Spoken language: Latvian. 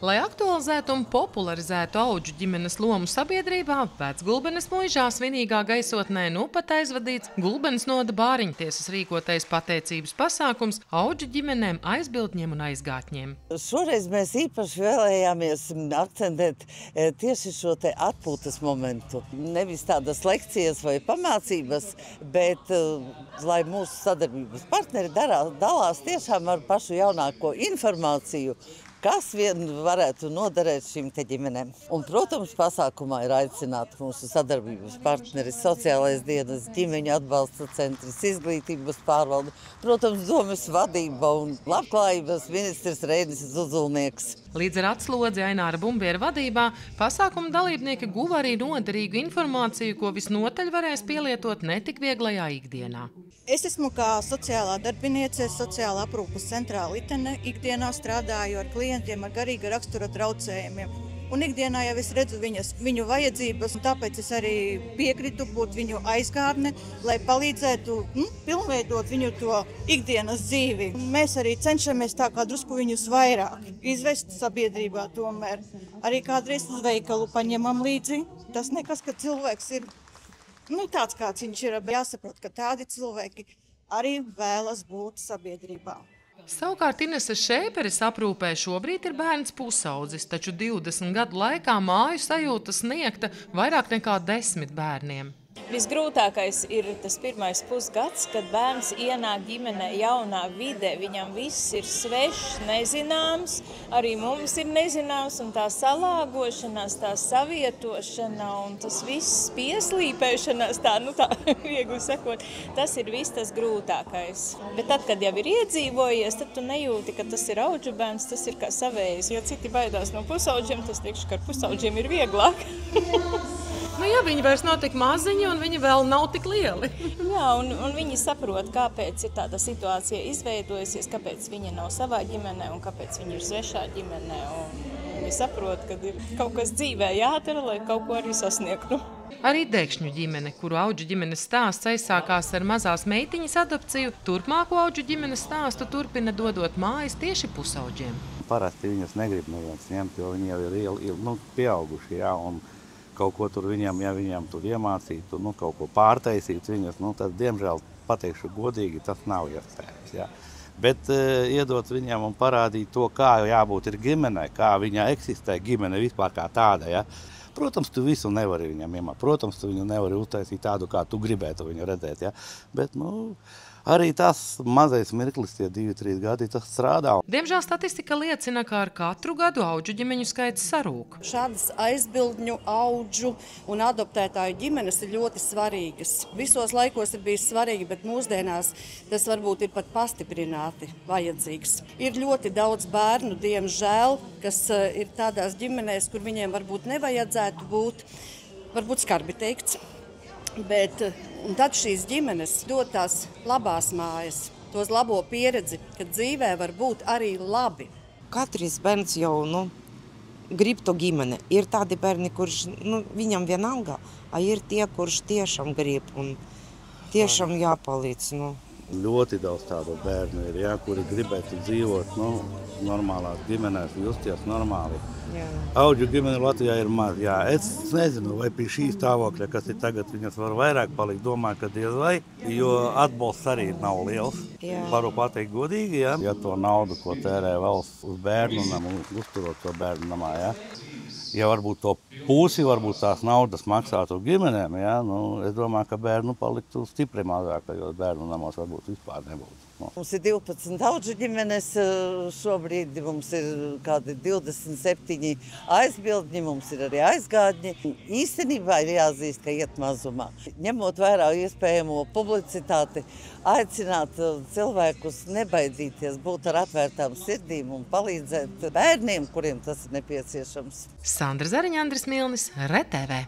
Lai aktualizētu un popularizētu Audžu ģimenes lomu sabiedrībā, Vecgulbenes muižā svinīgā gaisotnē nu pat aizvadīts Gulbenes noda bāriņtiesas rīkotais pateicības pasākums Audžu ģimenēm, aizbildņiem un aizgātņiem. Šoreiz mēs īpaši vēlējāmies akcentēt tieši šo te atpūtas momentu. Nevis tādas lekcijas vai pamācības, bet lai mūsu sadarbības partneri dalās tiešām ar pašu jaunāko informāciju, kas vien varētu noderēt šīm te ģimenēm. Un, protams, pasākumā ir aicināti mūsu sadarbības partneri, sociālais dienas, ģimeņu atbalsta centrs, izglītības pārvalde, protams, domes vadība un labklājības ministrs Reinis Zuzulnieks. Līdz ar atslodzi Aināra Bumbiera vadībā pasākuma dalībnieki guva arī noderīgu informāciju, ko visnotaļ varēs pielietot netik vieglajā ikdienā. Es esmu kā sociālā darbiniece, sociālā aprūpes centrā Litene, ikdienā strādāju ar klientiem ar garīga rakstura traucējumiem. Un ikdienā jau es redzu viņu vajadzības, un tāpēc es arī piekritu būt viņu aizgādne, lai palīdzētu pilnveidot viņu to ikdienas dzīvi. Mēs arī cenšamies tā kā drusku viņus vairāk izvest sabiedrībā tomēr. Arī kādreiz uz veikalu paņemam līdzi. Tas nekas, ka cilvēks ir tāds, kāds viņš ir, jāsaprot, ka tādi cilvēki arī vēlas būt sabiedrībā. Savukārt Inese Šēperes aprūpē šobrīd ir bērns pusaudzis, taču 20 gadu laikā māju sajūta sniegta vairāk nekā 10 bērniem. Visgrūtākais ir tas pirmais pusgads, kad bērns ienāk ģimenē jaunā vidē. Viņam viss ir svešs, nezināms, arī mums ir nezināms, un tā salāgošanās, tā savietošana un tas viss pieslīpēšanās, tā viegli sakot, tas ir viss tas grūtākais. Bet tad, kad jau ir iedzīvojies, tad tu nejūti, ka tas ir audžu bērns, tas ir kā savējs. Ja citi baidās no pusauģiem, tas teikšu, ka ar pusauģiem ir vieglāk. Ja viņi vairs nav tik maziņi un viņi vēl nav tik lieli. Jā, un viņi saprot, kāpēc ir tāda situācija izveidojusies, kāpēc viņi nav savā ģimenē un kāpēc viņi ir svešā ģimenē. Un viņi saprot, ka ir kaut kas dzīvē jādara, lai kaut ko arī sasniegtu. Arī Dekšņu ģimene, kuru Audžu ģimenes stāsts aizsākās ar mazās meitiņas adopciju, turpmāko Audžu ģimenes stāstu turpina dodot mājas tieši pusauģiem. Parasti viņas negrib neviens ņemt, jo viņi jau ir pieauguši, jā, un kaut ko tur viņam, ja viņam tur iemācītu, kaut ko pārtaisīt viņas, tad, diemžēl, pateikšu godīgi, tas nav iespējams, jā. Bet iedot viņam un parādīt to, kā jābūt ir ģimenei, kā viņā eksistē ģimene vispār kā tāda, jā. Protams, tu visu nevari viņam iemācīt, protams, tu viņu nevari uztaisīt tādu, kā tu gribētu viņu redzēt, jā. Bet, arī tas mazais mirklis, tie 2-3 gadi, tas strādā. Diemžēl statistika liecina, ka ar katru gadu audžu ģimeņu skaits sarūk. Šādas aizbildņu, audžu un adoptētāju ģimenes ir ļoti svarīgas. Visos laikos ir bijis svarīgi, bet mūsdienās tas varbūt ir pat pastiprināti vajadzīgs. Ir ļoti daudz bērnu, diemžēl, kas ir tādās ģimenēs, kur viņiem varbūt nevajadzētu būt, varbūt skarbi teikts. Bet tad šīs ģimenes dod tās labās mājas, tos labo pieredzi, ka dzīvē var būt arī labi. Katrs bērns jau grib to ģimeni. Ir tādi bērni, kurš viņam vienalga, ir tie, kurš tiešām grib un tiešām jāpalīdz. Ļoti daudz tādu bērnu ir, kuri gribētu dzīvot normālās ģimenēs, justies normāli. Audžu ģimene Latvijā ir maz. Jā, es nezinu, vai pie šī stāvokļa, kas ir tagad, viņas var vairāk palikt, domāju, ka diez vai, jo atbalsts arī nav liels. Varu pateikt godīgi, ja to naudu, ko tērē valsts uz bērnu namu, uzturot to bērnu namā, ja varbūt to pusi, varbūt tās naudas maksātu ģimenēm, es domāju, ka bērnu paliktu stipri mazāk, jo bērnu namos varbūt vispār nebūtu. Mums ir 12 audžu ģimenes, šobrīd mums ir kādi 27 aizbildņi, mums ir arī aizgādņi. Īstenībā ir jāzīst, ka iet mazumā. Ņemot vērā iespējamo publicitāti, aicināt cilvēkus nebaidīties, būt ar atvērtām sirdīm un palīdzēt bērniem, kuriem tas ir nepieciešams. Sandra Zariņa, Andris Milnis, RTV.